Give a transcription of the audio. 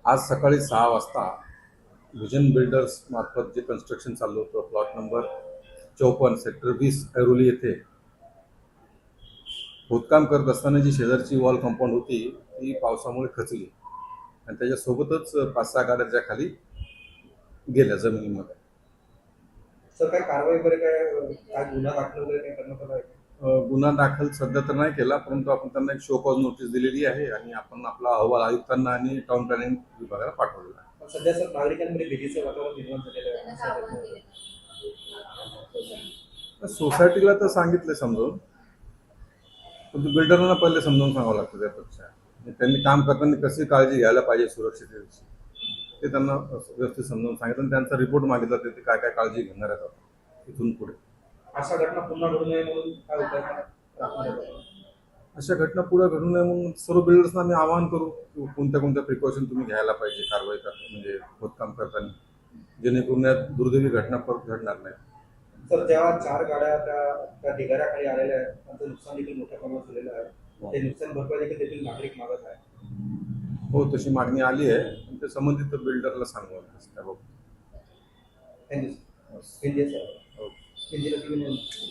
आज सकाळी 6 वाजता व्हिजन बिल्डर्स मार्फत जे कन्स्ट्रक्शन चालू होतं प्लॉट नंबर 54 सेक्टर 20 ऐरोली येथे खोदकाम करत असताना जी शेजारची वॉल कंपाऊंड होती ती पावसामुळे खचली आणि त्याच्यासोबतच 5-6 गाड्या त्या खाली गेल्या जमिनीमध्ये. सर काय कारवाई वगैरे काय गुन्हा दाखल वगैरे काय करण्यात आला आहे का? गुन्हा दाखल सध्या तर नाही केला, परंतु आपण त्यांना एक शो कॉज नोटीस दिलेली आहे आणि आपण आपला अहवाल आयुक्तांना आणि टाउन प्लॅनिंग विभागाला पाठवलेला आहे. पण सध्या सर नागरिकांमध्ये भीतीचं वातावरण निर्माण झालेलं आहे. सोसायटीला तर सांगितलं समजावून, पण बिल्डरांना पहिले समजावून सांगावं लागतं त्यापेक्षा. आणि त्यांनी काम करताना कशी काळजी घ्यायला पाहिजे सुरक्षिततेची ते त्यांना व्यवस्थित समजावून सांगितलं आणि त्यांचा रिपोर्ट मागितला ते काय काय काळजी घेणार आहेत इथून पुढे. अशा घटना पुन्हा घडू नये म्हणून काय उपाय राखण्यात आले? अशा घटना पुढे घडू नये म्हणून सर्व बिल्डर्सना आम्ही आवाहन करू की कोणत्या कोणत्या प्रिकॉशन तुम्ही घ्यायला पाहिजे कारवाई करता म्हणजे खोदकाम करताना, जेणेकरून या दुर्दैवी घटना परत घडणार नाही. सर जेव्हा 4 गाड्या त्या ढिगाऱ्याखाली आलेल्या आहेत त्यांचं नुकसान देखील मोठ्या प्रमाणात झालेलं आहे. ते नुकसान भरपाई देखील नागरिक मागत आहे. हो, तशी मागणी आली आहे पण ते संबंधित बिल्डरला सांगू त्याबाबत. Thank you sir. हो. सर.